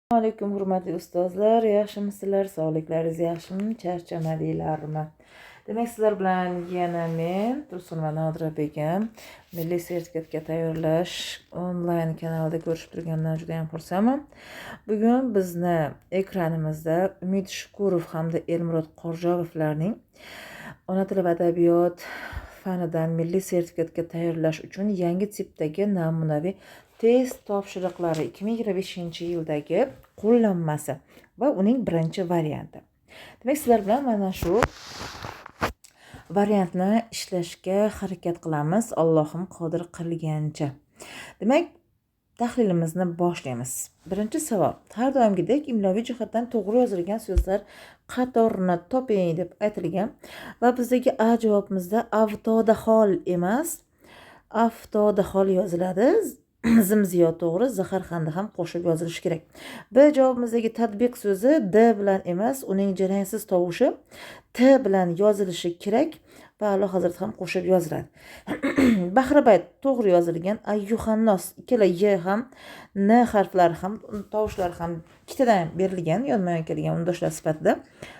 Assalomu alaykum hurmatli ustozlar, yaxshimisizlar? Sog'liklaringiz yaxshimi? Charchamadinglarmi? Demak, sizlar bilan yana men Tursunova Nodira begim milliy sertifikatga tayyorlash onlayn kanalida ko'rishib turganimdan juda ham xursandman. Bugun bizni ekranimizda Umid Shukurov hamda Elmurod Qorjovovlarning ona tili va adabiyot fanidan milliy sertifikatga tayyorlash uchun yangi tipdagi namunaviy test topshiriqlari 2025-yildagi qo'llanmasi va uning birinchi varianti. Demak, sizlar bilan mana shu variantni ishlashga harakat qilamiz, Allohim qodir qilgancha. Demak, tahlilimizni boshlaymiz. Birinchi savol. Har doimgidek imloviy jihatdan to'g'ri yozilgan so'zlar qatorini toping deb aytilgan va bizdagi A javobimizda avtodahol emas, aftodahol yoziladi. Zimziyo to'g'ri, zaharxanda ham qo'shib yozilishi kerak. B javobimizdagi tatbiq so'zi D bilan emas, uning jarangsiz tovushi T bilan yozilishi kerak va Alloh hazrat ham qo'shib yoziladi. Bahrabayt to'g'ri yozilgan, ayyuhannos ikkala Y ham, N harflari ham, tovushlari ham ikkitadan berilgan, yonma-yon kelgan undoshlar sifatida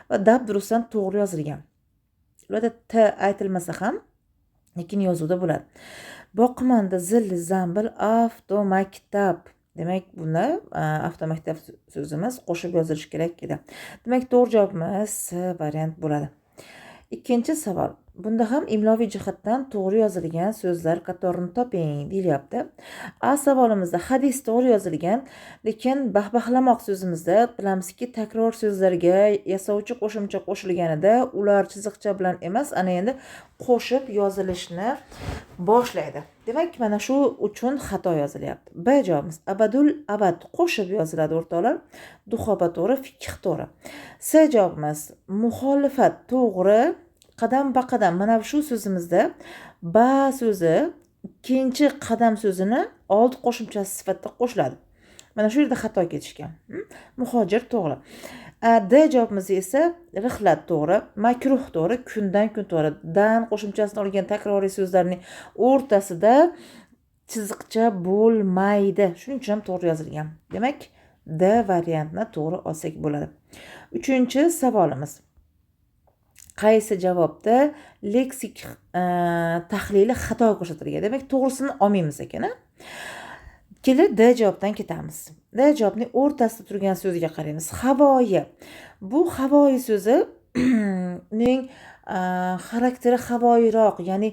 va dab durustdan to'g'ri yozilgan. Ularda T aytilmasa ham lekin yozuvda bo'ladi. Boqimanda zil zambil avtomaktab. Demak, buni avtomaktab so'zimiz qo'shib yozilishi kerak edi. Demak, to'g'ri javobimiz variant bo'ladi. Ikkinchi savol. Bunda ham imloviy jihatdan to'g'ri yozilgan so'zlar qatorini toping deyilyapti. A savolimizda hadis to'g'ri yozilgan, lekin bahbahlamoq so'zimizda bilamizki, takror so'zlarga yasovchi qo'shimcha qo'shilganida ular chiziqcha bilan emas, ana endi qo'shib yozilishni boshlaydi. Demak, mana shu uchun xato yozilyapti. B javobimiz abadul abad qo'shib yoziladi o'rtoqlar. Duxoba to'g'ri, fiqh to'g'ri. C javobimiz muxolifat to'g'ri. Qadam baqadam, mana shu so'zimizda ba so'zi ikkinchi qadam so'zini old qo'shimchasi sifatida qo'shiladi. Mana shu yerda xato ketishgan. Muhojir to'g'ri. D javobimiz esa rihlat to'g'ri, makruh to'g'ri, kundan kun to'g'ri. Dan qo'shimchasini olgan takroriy so'zlarning o'rtasida chiziqcha bo'lmaydi. Shuning uchun ham to'g'ri yozilgan. Demak, D variantni to'g'ri olsak bo'ladi. Uchinchi savolimiz. Qaysi javobda leksik tahlili xato ko'rsatilgan? Demak, to'g'risini olmaymiz ekan. Kelib D javobdan ketamiz. D javobning o'rtasida turgan so'ziga qaraymiz. Havoyi. Bu havoyi so'zi uning xarakteri havoyiroq, ya'ni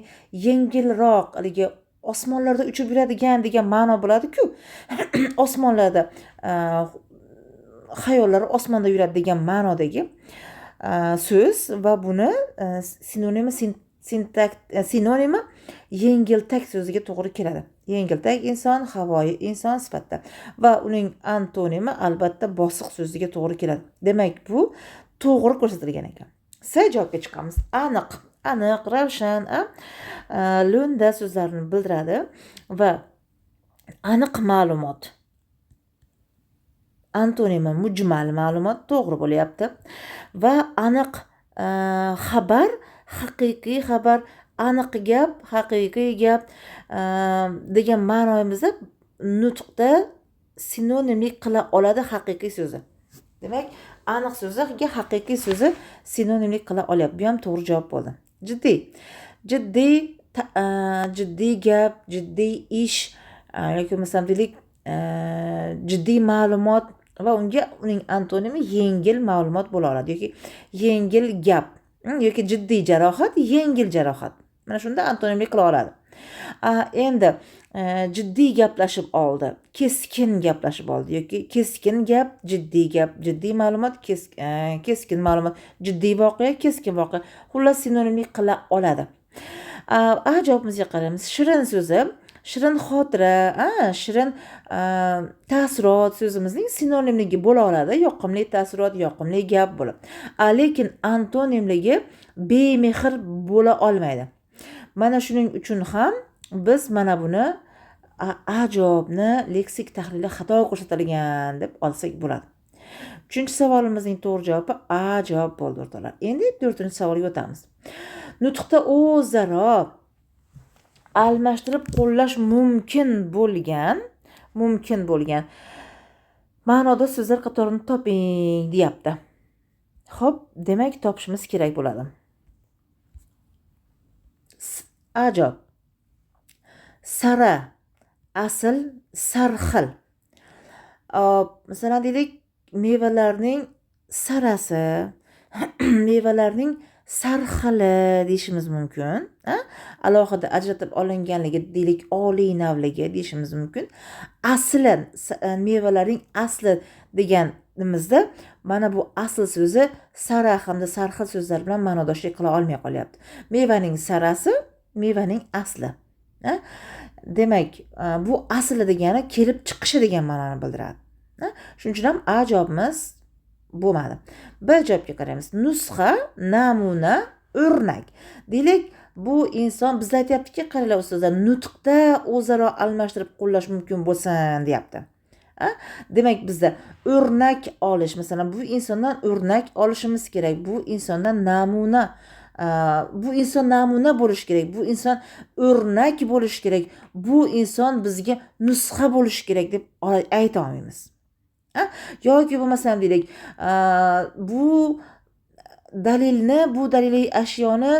yengilroq, haligi osmonlarda uchib yuradigan degan ma'no bo'ladi-ku. Osmonlarda xayollar osmonda yuradi degan ma'nodagi so'z va buni sinonimi yengiltak so'ziga to'g'ri keladi. Yengiltak inson, havoyi inson sifatida va uning antonimi albatta bosiq so'ziga to'g'ri keladi. Demak, bu to'g'ri ko'rsatilgan ekan. C javobga chiqamiz. Aniq, ravshan, lo'nda so'zlarni bildiradi va aniq ma'lumot antonimi mujmal ma'lumot to'g'ri bo'lyapti va aniq xabar, haqiqiy xabar, aniq gap, haqiqiy gap degan ma'nomizda nutqda sinonimlik qila oladi haqiqiy so'zi. Demak, aniq so'ziga haqiqiy so'zi sinonimlik qila olyapti. Bu ham to'g'ri javob bo'ldi. Jiddiy gap, jiddiy ish yoki masalan jiddiy ma'lumot va uning antonimi yengil ma'lumot bo'la oladi yoki yengil gap yoki jiddiy jarohat, yengil jarohat. Mana shunda antonimlik qila oladi. Endi jiddiy gaplashib oldi, keskin gaplashib oldi yoki keskin gap, jiddiy ma'lumot, keskin ma'lumot, jiddiy voqea, keskin voqea. Xullas sinonimlik qila oladi. A javobimizga qaraymiz. Shirin so'zi shirin xotira, shirin taassurot so'zimizning sinonimligi bo'la oladi. Yoqimli taassurot, yoqimli gap bo'ladi. Lekin antonimligi bemehr bo'la olmaydi. Mana shuning uchun ham biz mana buni A javobni leksik tahlili xato ko'rsatilgan deb olsak bo'ladi. 3-savolimizning to'g'ri javobi A javob bo'ldi o'rtoqlar. Endi 4-savolga o'tamiz. Nutqda o'zaro almashtirib qo'llash mumkin bo'lgan Ma'noda so'zlar qatorini toping deyapti. Xo'p, demak topishimiz kerak bo'ladi. Ajob. Sara, asl, sarxil. Masalan deylik, mevalarning sarasi, mevalarning sarxili deyishimiz mumkin. Alohida ajratib olinganligi, deylik, oliy navligi deyishimiz mumkin. Asli, mevalarning asli deganimizda mana bu asl so'zi sara hamda sarxil so'zlar bilan ma'nodoshlik qila olmay qolyapti. Mevaning sarasi, mevaning asli. Demak, bu asli degani kelib chiqishi degan ma'noni bildiradi. Shuning uchun ham A javobimiz bo'lmadi. B javobga qaraymiz. Nusxa, namuna, o'rnak. Deylik, bu inson bizlar aytayaptiki, qaranglar ustozlar, nutqda o'zaro almashtirib qo'llash mumkin bo'lsin, deyapti. Demak, bizda o'rnak olish, masalan, bu insondan o'rnak olishimiz kerak. Bu insondan namuna, bu inson namuna bo'lishi kerak. Bu inson o'rnak bo'lishi kerak. Bu inson bizga nusxa bo'lishi kerak deb ayta olmaymiz. Yoki bo'lmasam deylik, bu dalilni, bu daliliy ashyoni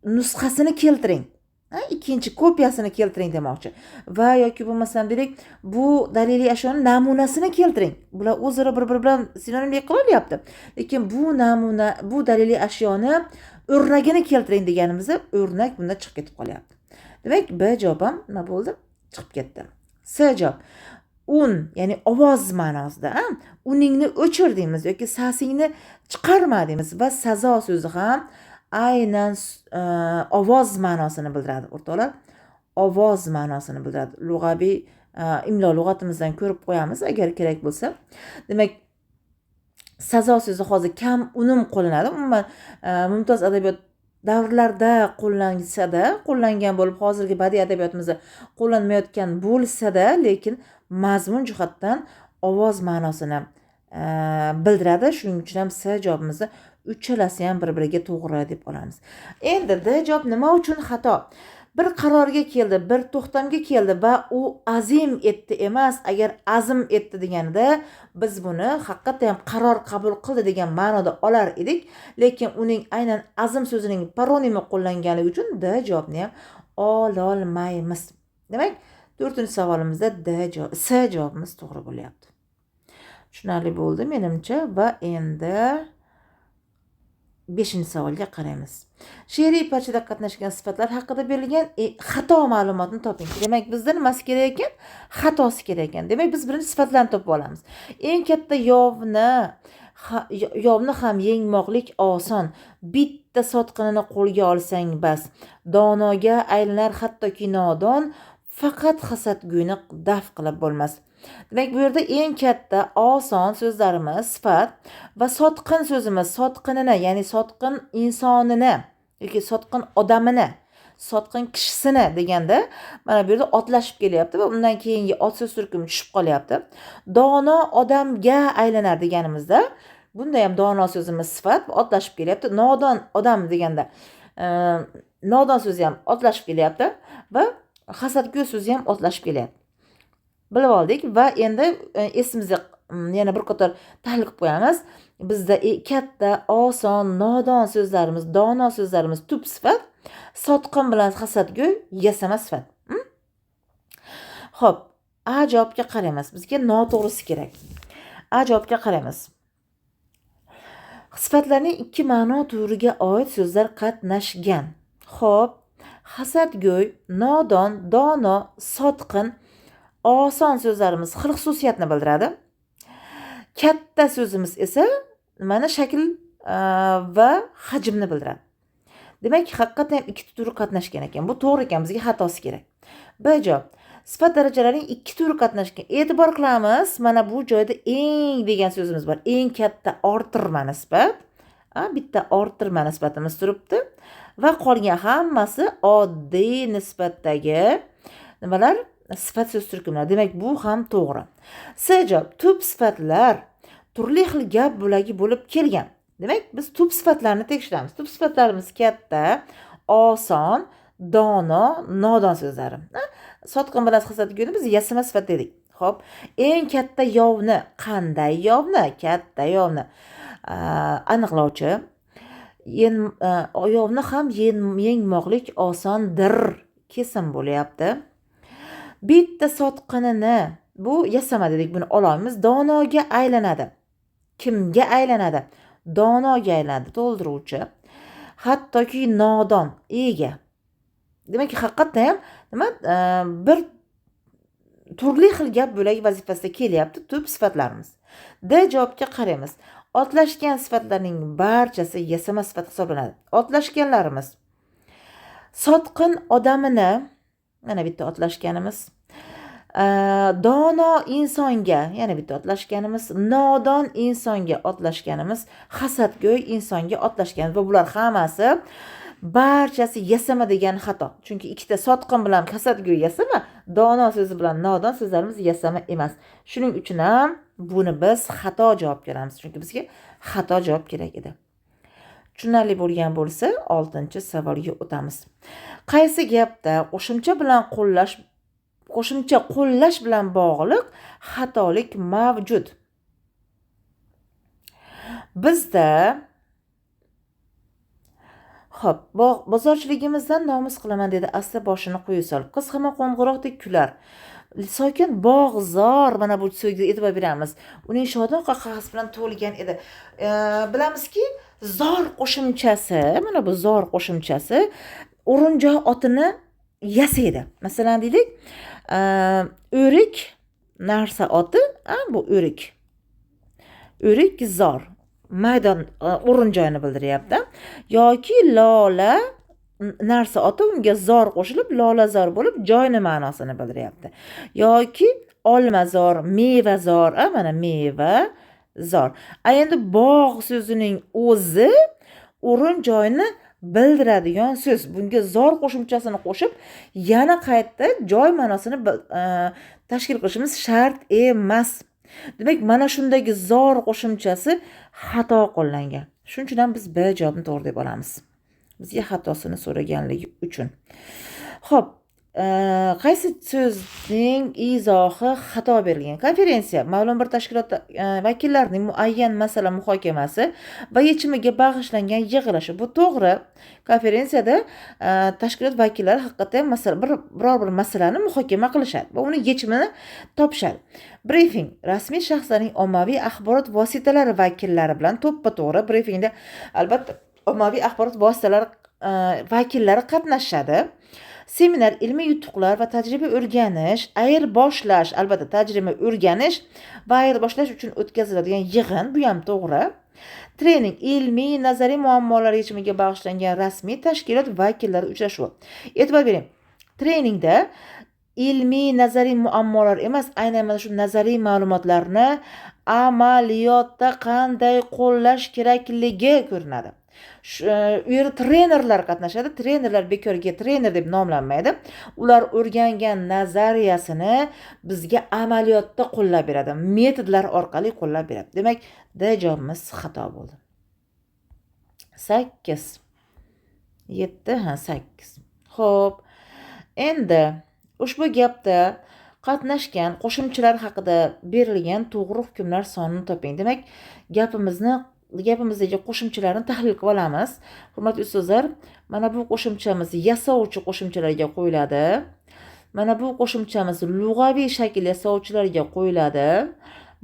nusxasini keltiring. Ikkinchi kopiyasini keltiring demoqchi. Va yoki bo'lmasam deylik, bu daliliy ashyoni namunasini keltiring. Bular o'zaro bir-biri bilan sinonimlik qilyapti. Lekin bu namuna, bu daliliy ashyoni o'rnagini keltiring deganimizda o'rnak bunda chiqib ketib qolyapti. Demak, B javob ham nima bo'ldi? Chiqib ketdi. C javob. Un, ya'ni ovoz ma'nosida, uningni o'chir deymiz yoki sasingni chiqarma deymiz va sazo so'zi ham aynan ovoz ma'nosini bildiradi, o'rtoqlar. Ovoz ma'nosini bildiradi. Lug'aviy imlo lug'atimizdan ko'rib qo'yamiz agar kerak bo'lsa. Demak, sazo so'zi hozir kam unum qo'llanadi. Umuman mumtoz adabiyot davrlarda qo'llangan bo'lib, hozirgi badiiy adabiyotimizda qo'llanmayotgan bo'lsa-da, lekin mazmun jihatdan ovoz ma'nosini bildiradi. Shuning uchun ham C javobimizni uchalasi ham bir-biriga to'g'ri deb olamiz. Endi D javob nima uchun xato? Bir qarorga keldi, bir to'xtamga keldi va u azim etdi emas, agar azm etdi deganida biz buni haqiqatdan ham qaror qabul qildi degan ma'noda olar edik, lekin uning aynan azm so'zining paronimi qo'llanganligi uchun D javobni ham ololmaymiz. Demak, 4-savolimizda C javobimiz to'g'ri bo'lyapti. Tushunarli bo'ldi menimcha va endi 5-savolga qaraymiz. She'riy parchada qatnashgan sifatlar haqida berilgan xato ma'lumotni toping. Demak, bizda nimasi kerak ekan? Xatosi kerak ekan. Demak, biz birinchi sifatlarni topib olamiz. Eng katta yovni ham yengmoqlik oson. Bitta sotqinini qo'lga olsang bas. Donoga aylanar hattoki nodon, faqat hasadgo'yni daf qilib bo'lmas. Demak, bu yerda eng katta oson so'zlarimiz sifat va sotqin so'zimiz sotqinini, ya'ni sotqin insonini yoki sotqin odamini, sotqin kishisini deganda mana bu yerda otlashib kelyapti va undan keyingi ot so'z turkumi tushib qolyapti. Dono odamga aylanar deganimizda bunda ham dono so'zimiz sifat otlashib kelyapti. Nodon odam deganda nodon so'zi ham otlashib kelyapti va hasadgo'y so'zi ham otlashib kelyapti. Bilib oldik va endi esimizga yana bir qator tahlil qilib qo'yamiz. Bizda katta, oson, nodon so'zlarimiz, dono so'zlarimiz tub sifat, sotqin bilan hasadgo'y yasama sifat. Xo'p, A javobga qaraymiz. Bizga noto'g'risi kerak. A javobga qaraymiz. Sifatlarning ikki ma'no turiga oid so'zlar qatnashgan. Xo'p, hasadgo'y, nodon, dono, sotqin, oson so'zlarimiz xil xususiyatni bildiradi. Katta so'zimiz esa mana shakl va hajmni bildiradi. Demak, haqiqatan ham ikki turi qatnashgan ekan. Bu to'g'ri ekan, bizga xatosi kerak. B javob. Sifat darajalarining ikki turi qatnashgan. E'tibor qilamiz, mana bu joyda eng degan so'zimiz bor. Eng katta orttirma nisbat. Bitta orttirma nisbatimiz turibdi va qolgan hammasi oddiy nisbatdagi nimalar? Sifat so'z turkumlari. Demak, bu ham to'g'ri. C javob. Tub sifatlar turli xil gap bo'lagi bo'lib kelgan. Demak, biz tub sifatlarni tekshiramiz. Tub sifatlarimiz katta, oson, dono, nodon so'zlari. Sotqin bilan hasadgo'yni biz yasama sifat dedik. Xo'p, eng katta yovni, qanday yovni? Katta yovni aniqlovchi yovni ham yengmoqlik osondir. Kesim bo'lyapti. Bitta sotqinini, bu yasama dedik, buni olamiz. Donoga aylanadi. Kimga aylanadi? Donoga aylanadi. To'ldiruvchi. Hattoki nodon, ega. Demak, haqiqatda ham nima bir turli xil gap bo'lagi vazifasida kelyapti tub sifatlarimiz. D javobga qaraymiz. Otlashgan sifatlarning barchasi yasama sifat hisoblanadi. Otlashganlarimiz sotqin odamini, mana bitta otlashganimiz, dono insonga, yana bitta otlashganimiz, nodon insonga otlashganimiz, hasadgo'y insonga otlashganimiz. Va bular hammasi barchasi yasama degan xato. Chunki ikkita sotqin bilan hasadgo'y yasama, dono so'zi bilan nodon so'zlarimiz yasama emas. Shuning uchun ham buni biz xato javob beramiz. Chunki bizga xato javob kerak edi. Tushunarli bo'lgan bo'lsa, 6-savolga o'tamiz. Qaysi gapda qo'shimcha qo'llash bilan bog'liq xatolik mavjud? Bizda xo'p, bozorchiligimizdan nomus qilaman dedi asta boshini quyi solib. Qiz hamon qo'ng'iroqdek kular. Sokin bog'zor, mana bu so'zga e'tibor beramiz. Uning shodon qahqahasi bilan to'lgan edi. Bilamizki, zor qo'shimchasi, mana bu zor qo'shimchasi o'rinjoy otini yasaydi. Masalan deylik, o'rik narsa oti, bu o'rik. O'rik zor. Maydon o'rinjoyini bildiryapti. Yoki lola narsa oti, unga zor qo'shilib lolazor bo'lib joyni ma'nosini bildiryapti. Yoki olmazor, mevazor, mana meva zor. Endi bog' so'zining o'zi o'rin joyni bildiradigan so'z. Bunga zor qo'shimchasini qo'shib, yana qayta joy ma'nosini tashkil qilishimiz shart emas. Demak, mana shundagi zor qo'shimchasi xato qo'llangan. Shuning uchun ham biz B javobini to'g'ri deb olamiz. Bizga xatosini so'raganligi uchun. Xo'p, qaysi so'zning izohi xato berilgan? Konferensiya ma'lum bir tashkilot vakillarining muayyan masala muhokamasi va yechimiga bag'ishlangan yig'ilishi. Bu to'g'ri. Konferensiyada tashkilot vakillari haqiqatan biror bir masalani muhokama qilishadi va uni yechimini topishadi. Briefing rasmiy shaxslarning ommaviy axborot vositalari vakillari bilan to'ppa-to'g'ri. Briefingda albatta ommaviy axborot vositalari vakillari qatnashadi. Seminar, ilmiy yutuqlar va tajriba o'rganish, ayirboshlash, albatta tajriba o'rganish va ayirboshlash uchun o'tkaziladigan yig'in, bu ham to'g'ri. Trening, ilmiy, nazariy muammolar yechimiga bag'ishlangan rasmiy tashkilot vakillari uchrashuvi. E'tibor bering. Treningda ilmiy, nazariy muammolar emas, aynan mana shu nazariy ma'lumotlarni amaliyotda qanday qo'llash kerakligi ko'rinadi. U yerda trenerlar qatnashadi. Trenerlar bekorga trener deb nomlanmaydi. Ular o'rgangan nazariyasini bizga amaliyotda qo'llab beradi. Metodlar orqali qo'llab beradi. Demak, D javobimiz xato bo'ldi. 8. 7, 8. Xo'p. Endi ushbu gapda qatnashgan qo'shimchalar haqida berilgan to'g'ri hukmlar sonini toping. Demak, gapimizdagi qo'shimchalarni tahlil qilib olamiz. Hurmatli ustozlar, mana bu qo'shimchamiz yasovchi qo'shimchalarga qo'yiladi. Mana bu qo'shimchamiz lug'aviy shakl yasovchilarga qo'yiladi.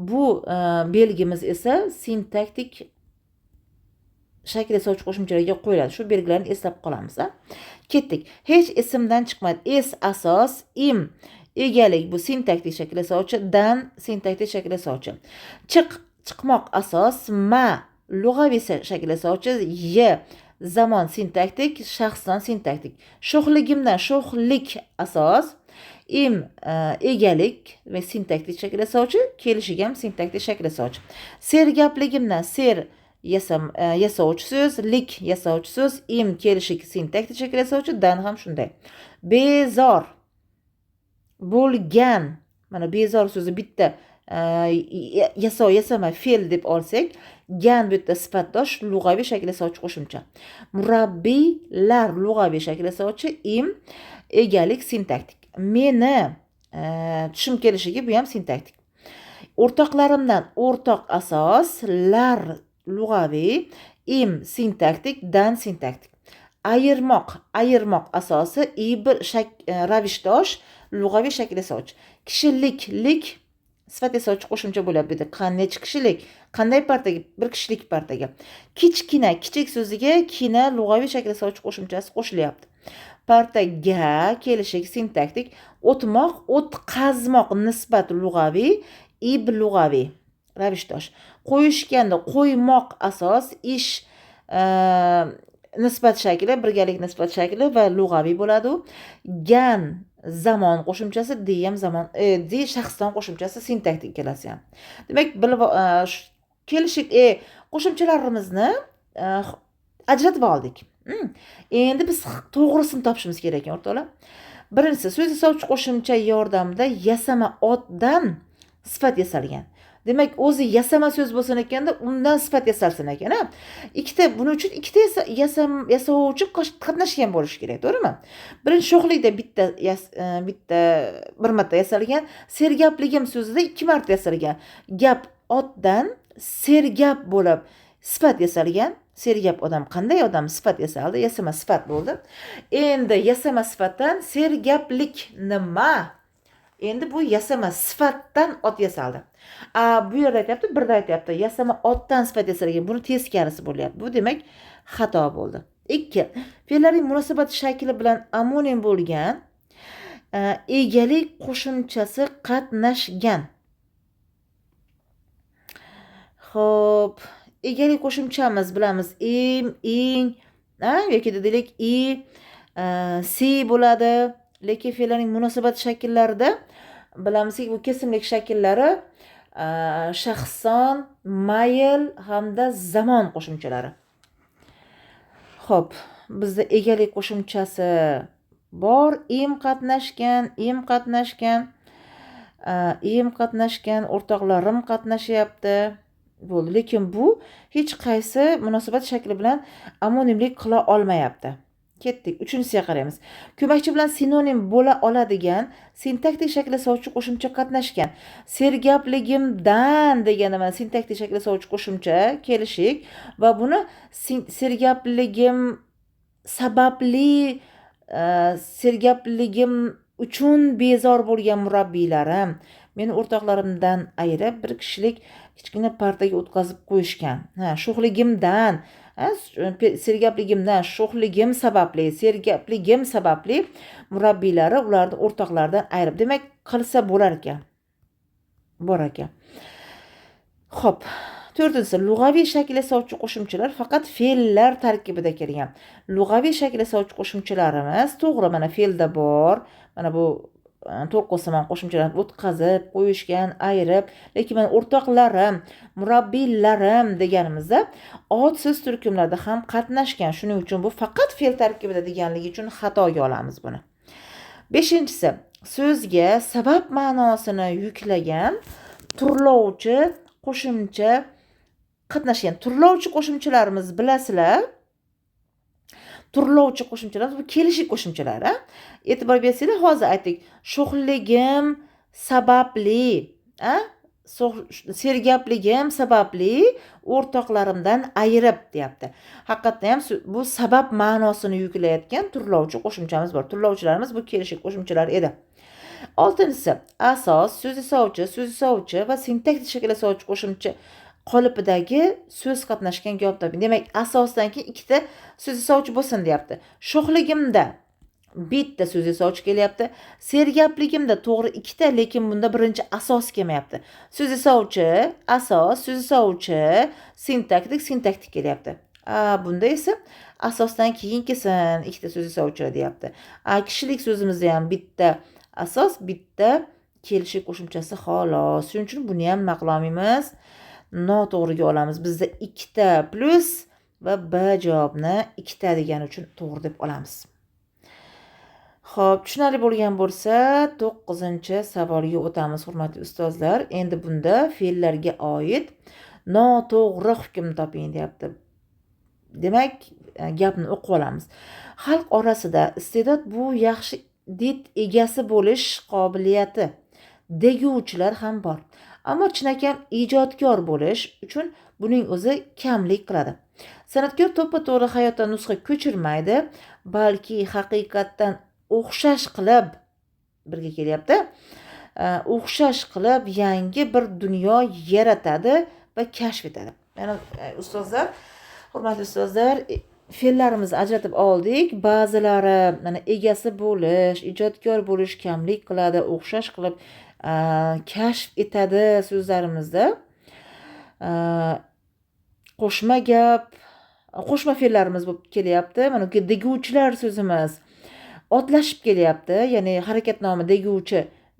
Bu belgimiz esa sintaktik shakl yasovchi qo'shimchalarga qo'yiladi. Shu belgilarni eslab qolamiz. Ketdik. Hech ismdan chiqmaydi. Es asos, im egalik, bu sintaktik shakl yasovchi, dan sintaktik shakl yasovchi. Chiqmoq asos, ma lug'aviy shakl yasovchi, y zamon sintaktik, shaxson sintaktik. Sho'xligimdan sho'xlik asos, im egalik va sintaktik shakl yasovchi, kelishiga ham sintaktik shakl yasovchi. Sergapligimdan ser yasovchi so'z, lik yasovchi so'z, im kelishik sintaktik shakl yasovchi, dan ham shunday. Bezor bo'lgan, mana bezor so'zi bitta yasama fe'l deb olsak, gan bu yerda sifatdosh lug'aviy shakl yasovchi qo'shimcha. Murabbiylar lug'aviy shakl yasovchi, im egalik sintaktik. Meni tushum kelishligi bu ham sintaktik. O'rtoqlarimdan o'rtoq asos, lar lug'aviy, im sintaktik, dan sintaktik. Ayirmoq asosi bir ravishdosh lug'aviy shakl yasovchi. Kishilik sifat yasovchi qo'shimcha bo'ladi. Necha kishilik, qanday partaga? Bir kishilik partaga. Kichkina, kichik so'ziga kina lug'aviy shakl yasovchi qo'shimchasi qo'shilyapti. Partaga kelishik sintaktik. O'tmoq, o'tqazmoq nisbat lug'aviy, ib lug'aviy ravishdosh. Qo'yishganda qo'ymoq asos, ish nisbat shakli, birgalik nisbat shakli va lug'aviy bo'ladi. Gan zamon qo'shimchasi, de ham zamon, de shaxsdan qo'shimchasi sintaktik kelasi ham. Demak, kelishik qo'shimchalarimizni ajratib oldik. Endi biz to'g'risini topishimiz kerak ekan, o'rtoqlar. Birinchisi, so'z yasovchi qo'shimcha yordamida yasama otdan sifat yasalgan. Demak, o'zi yasama so'z bo'lsin ekanda, undan sifat yasalsin ekan. Buning uchun ikkita yasovchi qatnashgan bo'lishi kerak, to'g'rimi? Birinchi sho'xlikda bitta bir marta yasalgan, sergapligim so'zida 2 marta yasalgan. Gap otdan sergap bo'lib sifat yasalgan. Sergap odam qanday odam? Sifat yasaldi, yasama sifat bo'ldi. Endi yasama sifatdan sergaplik nima? Endi bu yasama sifatdan ot yasaldi. Bu yerda aytyapti, birda aytyapti, yasama otdan sifat yasalgan. Buni teskarisi bo'lyapti. Bu demak xato bo'ldi. 2. Fe'llarning munosabati shakli bilan amonim bo'lgan egalik qo'shimchasi qatnashgan. Xo'p, egalik qo'shimchamiz bilamiz, im, ing, yoki deylik si bo'ladi. Lekin fe'llarning munosabat shakllarida bilamizki, bu kesimlik shakllari shaxson, mayl hamda zamon qo'shimchalari. Xo'p, bizda egalik qo'shimchasi bor, im qatnashgan, o'rtoqlarim qatnashyapti. Bo'ldi, lekin bu hech qaysi munosabat shakli bilan amonimlik qila olmayapti. Ketdik. 3-siga qaraymiz. Ko'makchi bilan sinonim bo'la oladigan sintaktik shakl yasovchi qo'shimcha qatnashgan. Sergapligimdan degani mana sintaktik shakl yasovchi qo'shimcha kelishik va buni sergapligim sababli, sergapligim uchun bezor bo'lgan murabbiylarim meni o'rtoqlarimdan ayirib bir kishilik kichkina partaga o'tkazib qo'yishgan. Sho'xligimdan, sergapligimdan, sho'xligim sababli murabbiylari ularni o'rtoqlaridan ayirib, demak qilsa bo'lar ekan. Bor ekan. Xo'p, 4-si lug'aviy shakl yasovchi qo'shimchalar faqat fe'llar tarkibida kelgan. Lug'aviy shakl yasovchi qo'shimchalarimiz to'g'ri, mana fe'lda bor. Mana bu to'qqizsimon qo'shimchalarni o'tkazib, qo'yishgan, ayirib, lekin men o'rtoqlarim, murabbiylarim deganimizda ot so'z turkumlarida ham qatnashgan. Shuning uchun bu faqat fe'l tarkibida deganligi uchun xatoga olamiz buni. 5-si, so'zga sabab ma'nosini yuklagan turlovchi qo'shimcha qatnashgan. Turlovchi qo'shimchalarimiz bilasizlar. Turlovchi qo'shimchalar bu kelishik qo'shimchalar. E'tibor bersanglar, hozir aytdik. Sho'xligim sababli, sergapligim sababli o'rtoqlarimdan ayirib deyapti. Haqiqatda ham bu sabab ma'nosini yuklayotgan turlovchi qo'shimchamiz bor. Turlovchilarimiz bu kelishik qo'shimchalar edi. 6-si, asos, so'z yasovchi va sintaktik shakl yasovchi qo'shimcha qolipidagi so'z qatnashgan javob toping. Demak, asosdan keyin ikkita so'z yasovchi bo'lsin deyapti. Sho'xligimda bitta so'z yasovchi kelyapti. Sergapligimda to'g'ri ikkita, lekin bunda birinchi asos kelmayapti. So'z yasovchi, asos, so'z yasovchi, sintaktik kelyapti. Bunda esa asosdan keyin kelsin ikkita so'z yasovchilar deyapti. Kishilik so'zimizda ham bitta asos, bitta kelishik qo'shimchasi xolos. Shuning uchun buni ham maqlomimiz noto'g'riga olamiz. Bizda ikkita plus va B javobni ikkita degani uchun to'g'ri deb olamiz. Xo'p, tushunarli bo'lgan bo'lsa, 9-savolga o'tamiz, hurmatli ustozlar. Endi bunda fe'llarga oid noto'g'ri hukm toping deyapti. Demak, gapni o'qib olamiz. Xalq orasida iste'dod bu yaxshi did egasi bo'lish qobiliyati deguvchilar ham bor. Ammo chinakam ijodkor bo'lish uchun buning o'zi kamlik qiladi. San'atkor to'ppa-to'g'ri hayotdan nusxa ko'chirmaydi, balki haqiqatdan o'xshash qilib birga kelyapti. O'xshash qilib yangi bir dunyo yaratadi va kashf etadi. Mana ustozlar, hurmatli ustozlar, fe'llarimizni ajratib oldik. Ba'zilari mana egasi bo'lish, ijodkor bo'lish kamlik qiladi, o'xshash qilib kashf etadi so'zlarimizda. Qo'shma gap, qo'shma fe'llarimiz bo'lib kelyapti. Mana bu deguvchilar so'zimiz otlashib kelyapti. Ya'ni harakatnomi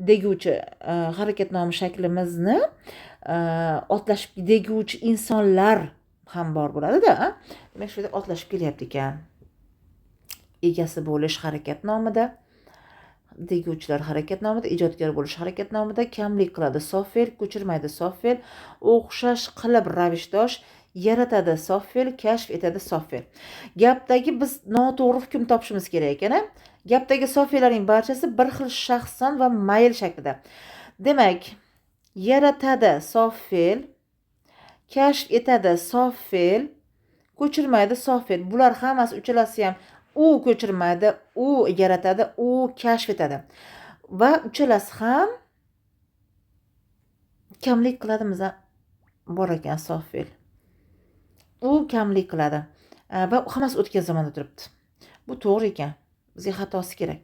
deguvchi harakatnomi shaklimizni otlashib deguvchi insonlar ham bor bo'ladi-da. Demak, shu yerda otlashib kelyapti ekan. Egasi bo'lish harakatnomida, deguvchilar harakatnomida, ijodkor bo'lish harakatnomida kamlik qiladi. Sof fe'l ko'chirmaydi. Sof fe'l o'xshash qilib ravishdosh yaratadi. Sof fe'l kashf etadi. Sof fe'l. Gapdagi biz noto'g'ri hukm topishimiz kerak ekan. Gapdagi sof fe'llarning barchasi bir xil shaxson va mayl shaklida. Demak, yaratadi sof fe'l, kashf etadi sof fe'l, ko'chirmaydi sof fe'l. Bular hammasi uchalasi ham u ko'chirmaydi, u yaratadi, u kashf etadi. Va uchalasi ham kamlik qiladimiz. Bor ekan sof fe'l. U kamlik qiladi. Va hammasi o'tgan zamonda turibdi. Bu to'g'ri ekan. Bizga xatosi kerak.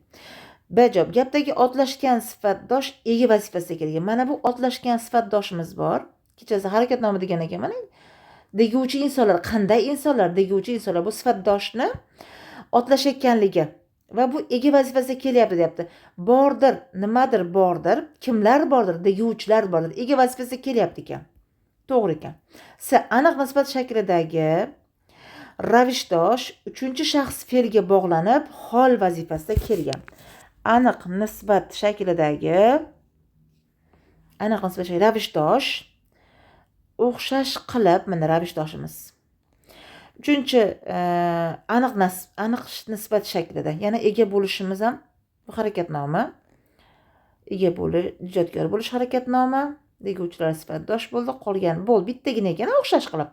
Bajop, gapdagi otlashgan sifatdosh ega vazifasida kelgan. Mana bu otlashgan sifatdoshimiz bor. Kechasi harakatnomi degan ekan. Mana deguvchi insonlar, qanday insonlar? Deguvchi insonlar bu sifatdoshni otlashayotganligi va bu ega vazifasiga kelyapti deyapti. Bordir, nimadir bordir, kimlar bordir, deguvchilar bordir. Ega vazifasiga kelyapti ekan. To'g'ri ekan. Aniq nisbat shaklidagi ravishdosh uchinchi shaxs fe'lga bog'lanib hol vazifasida kelgan. Aniq nisbat shaklidagi ravishdosh o'xshash qilib, mana ravishdoshimiz. Uchinchi aniq nisbat shaklida, yana ega bo'lishimiz ham bu harakatnoma. Ega bo'lish, ijodkor bo'lish harakatnoma, deguvchilar sifatdosh bo'ldi, qolgan bo'l bittagina ekan o'xshash qilib.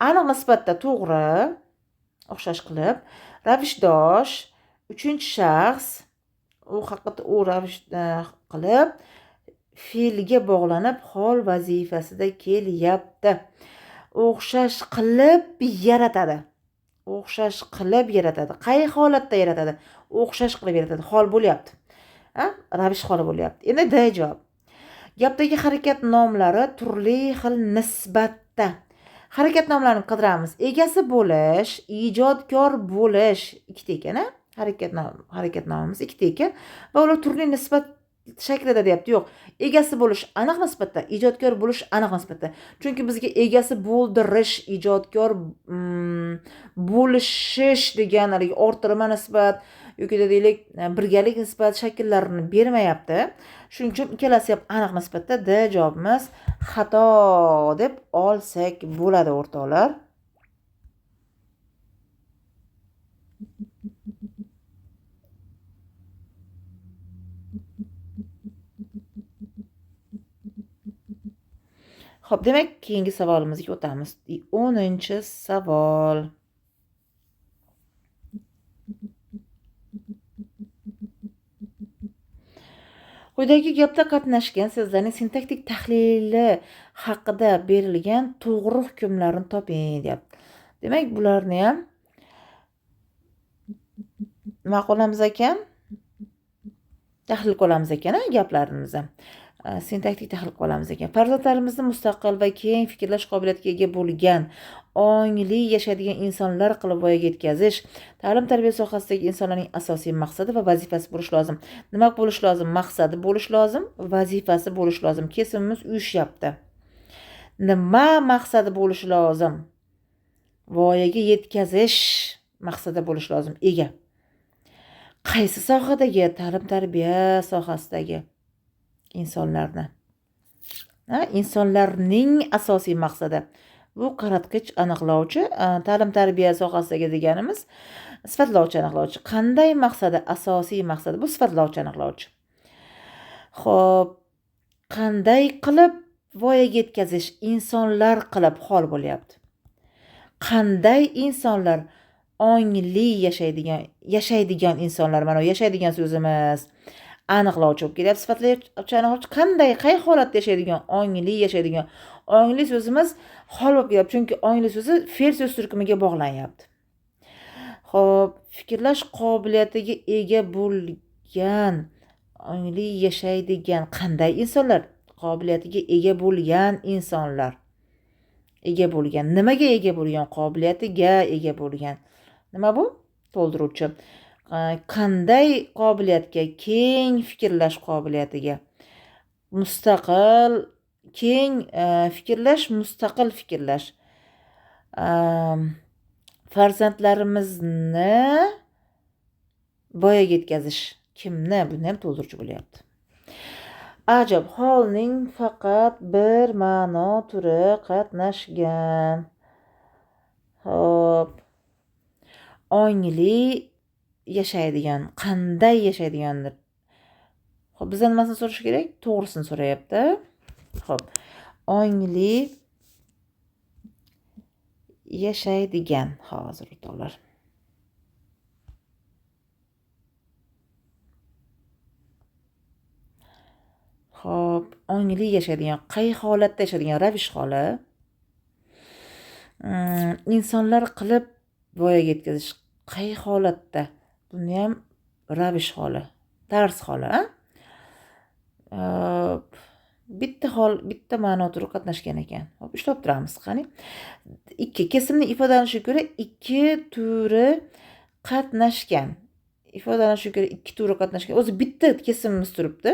Aniq nisbatda to'g'ri o'xshash qilib, ravishdosh uchinchi shaxs u haqida u ravish qilib fe'lga bog'lanib hol vazifasida kelyapti. O'xshash qilib yaratadi. O'xshash qilib yaratadi. Qay holatda yaratadi? O'xshash qilib yaratadi. Hol bo'lyapti. Ravish holi bo'lyapti. Endi D javob. Gapdagi harakat nomlari turli xil nisbatda. Harakat nomlarini qidiramiz. Egasi bo'lish, ijodkor bo'lish ikkita ekan, harakat nomimiz ikkita ekan va ular turli nisbat shaklida deyapti. Yo'q, egasi bo'lish aniq nisbatda, ijodkor bo'lish aniq nisbatda. Chunki bizga egasi bo'ldirish, ijodkor bo'lishish degan orttirma nisbat yoki deylik birgalik nisbat shakllarini bermayapti. Shuning uchun ikkalasi ham aniq nisbatda. D javobimiz xato deb olsak bo'ladi o'rtoqlar. Xo'p, demak, keyingi savolimizga o'tamiz. 10-savol. Quyidagi gapda qatnashgan so'zlarning sintaktik tahlili haqida berilgan to'g'ri hukmlarni toping, deyapti. Demak, bularni ham nima qilamiz ekan? Tahlil qilamiz ekan, gaplarimizni. Sintaktik tahlil qilamiz ekan. Farzandlarimizni mustaqil va keng fikrlash qobiliyatiga ega bo'lgan, ongli yashaydigan insonlar qilib voyaga yetkazish ta'lim-tarbiya sohasidagi insonlarning asosiy maqsadi va vazifasi bo'lishi lozim. Nima bo'lishi lozim? Maqsadi bo'lishi lozim, vazifasi bo'lishi lozim. Kesimimiz uyushyapti. Nima maqsadi bo'lishi lozim? Voyaga yetkazish maqsadi bo'lishi lozim. Ega. Qaysi sohadagi? Ta'lim-tarbiya sohasidagi insonlarni. Insonlarning asosiy maqsadi Bu qaratqich aniqlovchi, ta'lim tarbiya sohasidagi deganimiz sifatlovchi aniqlovchi. Qanday maqsadi, asosiy maqsadi bu sifatlovchi aniqlovchi. Xo'p, qanday qilib voyaga yetkazish insonlar qilib hol bo'lyapti. Qanday insonlar ongli yashaydigan insonlar, mana yashaydigan so'zimiz aniqlovchi bo'lib kelyapti. Sifatlovchi aniqlovchi qanday, qay holatda yashaydigan, ongli yashaydigan. Ongli so'zimiz hol bo'lib kelyapti, chunki ongli so'zi fe'l so'z turkumiga bog'lanyapti. Xo'p, fikrlash qobiliyatiga ega bo'lgan, ongli yashaydigan qanday insonlar? Qobiliyatiga ega bo'lgan insonlar. Ega bo'lgan, nimaga ega bo'lgan? Qobiliyatiga ega bo'lgan. Nima bu? To'ldiruvchi. Qanday qobiliyatga? Keng fikrlash qobiliyatiga. Mustaqil, keng fikrlash, mustaqil fikrlash. Farzandlarimizni voyaga yetkazish. Kimni? Buni ham to'ldiruvchi bo'lyapti. Ajab, holning faqat bir ma'no turi qatnashgan. Hop. Ongli yashaydigan, qanday yashaydigandir. Hop, bizdan nimasini so'rash kerak? To'g'risini so'rayapti. Hop. Ongli yashaydigan. Hozir o'rtoqlar. Xo'p, ongli yashaydigan, qay holatda yashaydigan? Ravish holi. Insonlar qilib voyaga yetkazish, qay holatda? Buni ham ravish holi, tarz holi, bitta ma'no turi qatnashgan ekan. Hop, ishlab turamiz, qani. Kesimni ifodalanishiga ko'ra ikki turi qatnashgan. Ifodalanishiga ko'ra ikki turi qatnashgan. O'zi bitta kesimimiz turibdi.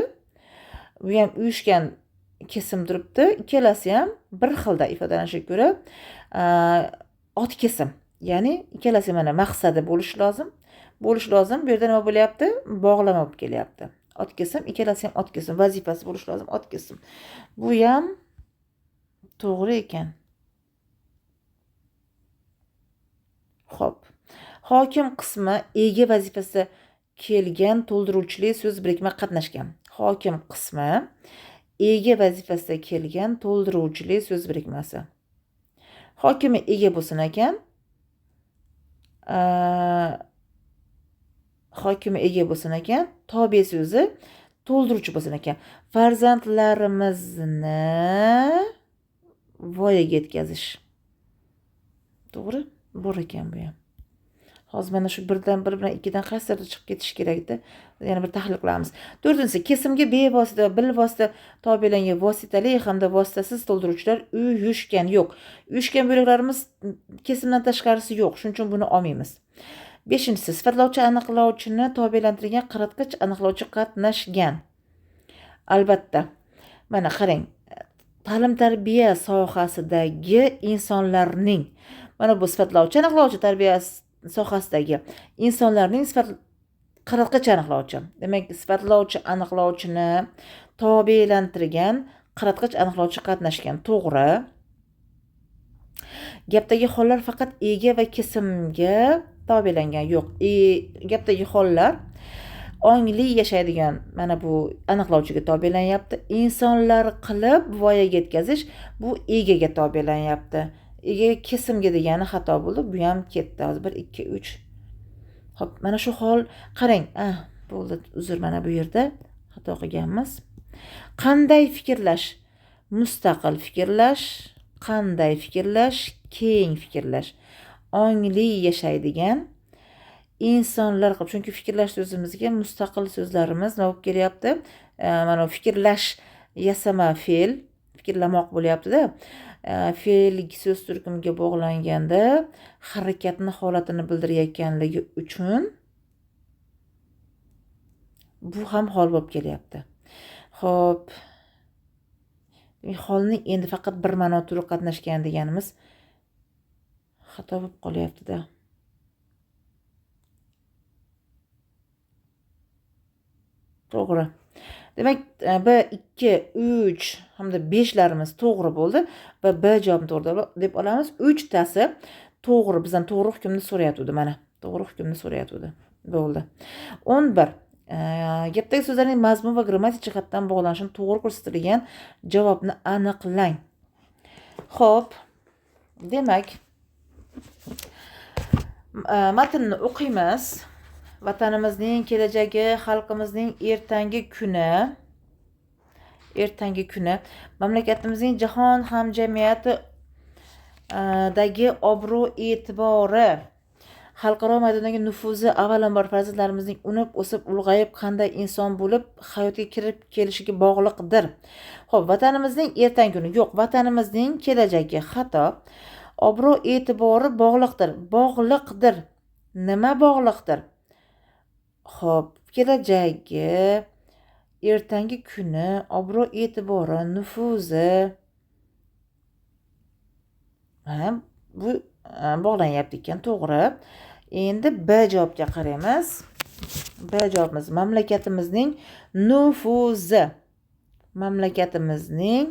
Bu ham uyushgan kesim turibdi. Ikkalasi ham bir xilda ifodalanishiga ko'ra ot kesim. Ya'ni ikkalasi mana maqsadi bo'lishi lozim. Bu yerda nima bo'lyapti? Bog'lama bo'lib kelyapti. Ot kesim, ikkalasi ham ot kesim, vazifasi bo'lishi lozim, ot kesim. Bu ham to'g'ri ekan. Xo'p. Hokim qismi ega vazifasi kelgan to'ldiruvchili so'z birikma qatnashgan. Hokim qismi ega vazifasida kelgan to'ldiruvchili so'z birikmasi. Hokimi ega bo'lsin ekan. Hokimi ega bo'lsin ekan, tobe so'zi to'ldiruvchi bo'lsin ekan. Farzandlarimizni voyaga yetkazish. To'g'ri? Bor ekan bu ham. Hozir mana shu birdan bir bilan ikkidan qaysidir chiqib ketish kerakda. Yana bir tahlil qilamiz. 4-si, kesimga bevosita, bilvosita tobelangan vositali hamda vositasiz to'ldiruvchilar uyushgan yo'q. Uyushgan bo'laklarimiz kesimdan tashqarisi yo'q. Shuning uchun buni olmaymiz. 5-si, sifatlovchi aniqlovchini tobelantirgan qaratqich aniqlovchi qatnashgan. Albatta. Mana qarang. Ta'lim tarbiya sohasidagi insonlarning, mana bu sifatlovchi aniqlovchi tarbiya sohasidagi insonlarning qaratqich aniqlovchi. Demak, sifatlovchi aniqlovchini tobelantirgan qaratqich aniqlovchi qatnashgan. To'g'ri. Gapdagi hollar faqat ega va kesimga tobelangan. Yo'q. Gapdagi hollar ongli yashaydigan, mana bu aniqlovchiga tobelanyapti. Insonlar qilib voyaga yetkazish bu egaga tobelanyapti. Ega kesimga degani xato bo'ldi. Bu ham ketdi. Hozir 1 2 3. Xo'p, mana shu hol qarang. Bo'ldi. Uzr, mana bu yerda xato qilganmiz. Qanday fikrlash? Mustaqil fikrlash, qanday fikrlash, keng fikrlash. Ongli yashaydigan insonlar qilib, chunki fikrlash so'zimizga mustaqil so'zlarimiz nima bo'lib kelyapti? Mana fikrlash yasama fe'l, fikrlamoq bo'lyapti-da. Fe'l so'z turkumiga bog'langanda harakatni holatini bildirayotganligi uchun bu ham hol bo'lib kelyapti. Xo'p. Holning endi faqat bir ma'no turi qatnashgan deganimiz xato bo'lib qolyapti-da. To'g'ri. Demak, B2, 3 hamda 5larimiz to'g'ri bo'ldi va B javobini to'g'ri deb olamiz. 3tasi to'g'ri, bizdan to'g'ri hukmni so'rayotdi mana. To'g'ri hukmni so'rayotdi. Bo'ldi. 11. Gapdagi so'zlarning mazmun va grammatik jihatdan bog'lanishini to'g'ri ko'rsatilgan javobni aniqlang. Xo'p, demak, matnni o'qiymiz. Vatanimizning kelajagi, xalqimizning ertangi kuni, mamlakatimizning jahon hamjamiyatidagi obro' e'tibori, xalqaro maydondagi nufuzi avvalambor farzandlarimizning unib o'sib ulg'ayib qanday inson bo'lib hayotga kirib kelishiga bog'liqdir. Xo'p, vatanimizning ertangi kuni yo'q, vatanimizning kelajagi xato. Obro' e'tibori bog'liqdir. Nima bog'liqdir? Xo'p, kelajagi, ertangi kuni, obro' e'tibori, nufuzi. Bu bog'lanyapti ekan, to'g'ri. Endi B javobga qaraymiz. B javobimiz mamlakatimizning nufuzi. Mamlakatimizning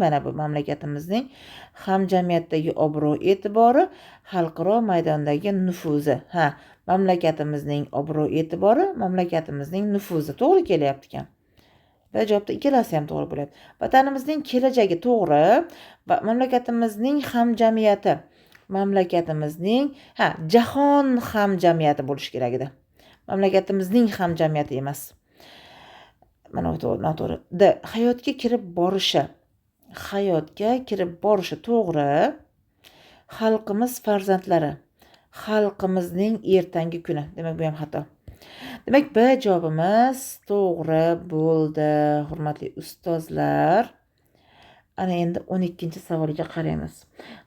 mana bu mamlakatimizning hamjamiyatdagi obro' e'tibori, xalqaro maydondagi nufuzi. Mamlakatimizning obro' e'tibori, mamlakatimizning nufuzi to'g'ri kelyapti ekan. Va javobda ikkalasi ham to'g'ri bo'lyapti. Vatanimizning kelajagi to'g'ri va mamlakatimizning hamjamiyati. Mamlakatimizning jahon hamjamiyati bo'lishi kerak edi. Mamlakatimizning hamjamiyati emas. Mana bu noto'g'ri. D. Hayotga kirib borishi to'g'ri. Xalqimiz farzandlari. Xalqimizning ertangi kuni. Demak, bu ham xato. Demak, B javobimiz to'g'ri bo'ldi, hurmatli ustozlar. Ana endi 12-savolga qaraymiz.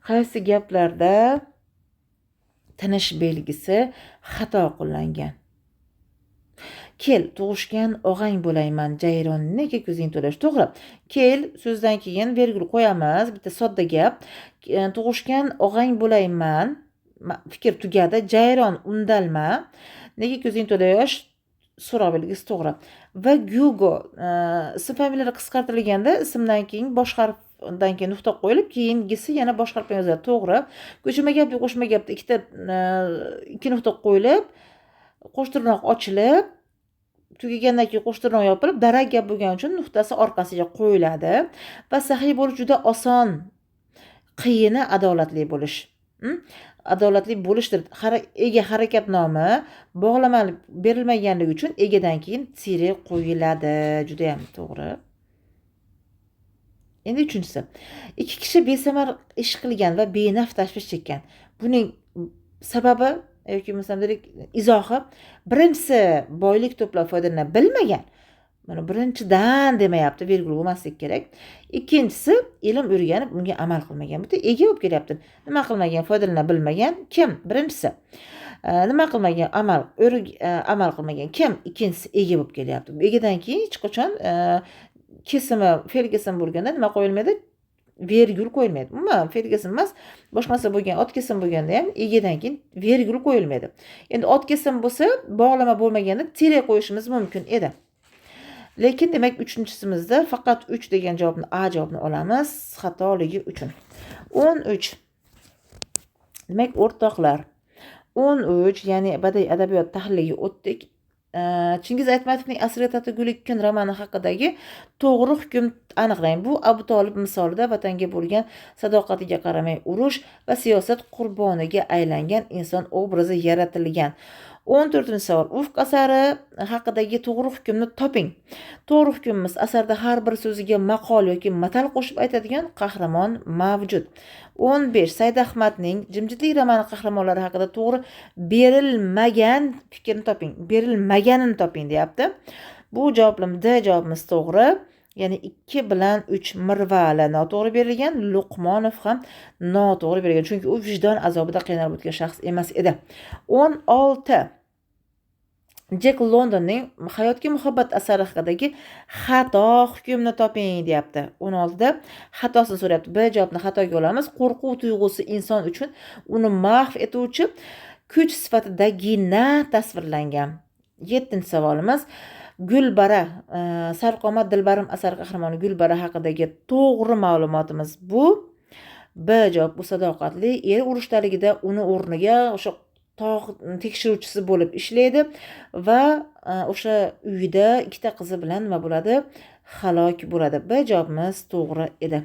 Qaysi gaplarda tinish belgisi xato qo'llangan? Kel, tug'ishgan og'ang bo'layman, jayron nega ko'zing to'lash. To'g'ri. Kel so'zdan keyin virgul qo'yamiz. Bitta sodda gap. Tug'ishgan og'ang bo'layman. Fikr tugadi. Jayron undalma. Nega ko'zing to'lash? So'roq belgisi to'g'ri. Va Hugo ism familiyalar qisqartirilganda ismdan keyin bosh harfdan keyin nuqta qo'yilib, keyingisi yana bosh harf bilan yoziladi. To'g'ri. Qo'shma gapda ikki nuqta qo'yilib, qo'shtirnoq ochilib, tugagandan keyin qo'shtirnoq yopilib, darak gap bo'lgani uchun nuqtasi orqasiga qo'yiladi va sahiy bo'lish juda oson. Qiyini adolatli bo'lish. Adolatli bo'lishdir. Ega harakat nomi bog'lama berilmaganligi uchun egadan keyin tire qo'yiladi. Juda ham to'g'ri. Endi 3-si. Ikki kishi besamar ish qilgan va benaf tashvish chekkan. Buning sababi yoki bo'lmasam izohi, birinchisi boylik to'plab foydalana bilmagan. Mana birinchidan demayapti, virgul bo'lmaslik kerak. Ikkinchisi ilm o'rganib unga amal qilmagan. Bitta ega bo'lib kelyapti. Nima qilmagan, foydalana bilmagan kim? Birinchisi. Nima qilmagan, amal qilmagan kim? Ikkinchisi ega bo'lib kelyapti. Egadan keyin hech qachon kesimi, fe'l kesim bo'lganda nima qo'yilmaydi? Virgul qo'yilmaydi. Umuman fe'l kesim emas, boshqa narsa bo'lgan, ot kesim bo'lganda ham egadan keyin virgul qo'yilmaydi. Endi ot kesim bo'lsa, bog'lama bo'lmaganda tire qo'yishimiz mumkin edi. Lekin demak 3-simizda faqat 3 degan javobni, A javobini olamiz, xatoligi uchun. 13. Demak, o'rtoqlar. 13, ya'ni badiiy adabiyot tahliliga o'tdik. Chingiz Aytmatovning Asriya Totugul kun romani haqidagi to'g'ri hukm aniqlang. Bu Abu Tolib misolida vatanga bo'lgan sadoqatiga qaramay urush va siyosat qurboniga aylangan inson obrazi yaratilgan. 14-savol. Ufq asari haqidagi to'g'ri hukmni toping. To'g'ri hukmimiz asarda har bir so'ziga maqol yoki matal qo'shib aytadigan qahramon mavjud. 15. Said Ahmadning Jimjitlik romani qahramonlari haqida to'g'ri berilmagan fikrni toping. Berilmaganini toping deyapti. Bu javobimiz D javobimiz to'g'ri. Ya'ni 2 bilan 3 Mirvali noto'g'ri berilgan, Luqmonov ham noto'g'ri berilgan. Chunki u vijdon azobida qiynalib o'tgan shaxs emas edi. 16. Jack Londonning Hayotga muhabbat asari haqidagi xato hukmni toping deyapti. 16da xatosini so'rayapti. B javobni xatoga olamiz. Qo'rquv tuyg'usi inson uchun uni mahv etuvchi kuch sifatidagina tasvirlangan. 7-savolimiz Gulbara, Sarvqomat Dilbarim asar qahramoni Gulbara haqidagi to'g'ri ma'lumotimiz bu. B javob bu sadoqatli er urushdaligida uni o'rniga o'sha tog' tekshiruvchisi bo'lib ishlaydi va o'sha uyida ikkita qizi bilan nima bo'ladi? Halok bo'ladi. B javobimiz to'g'ri edi.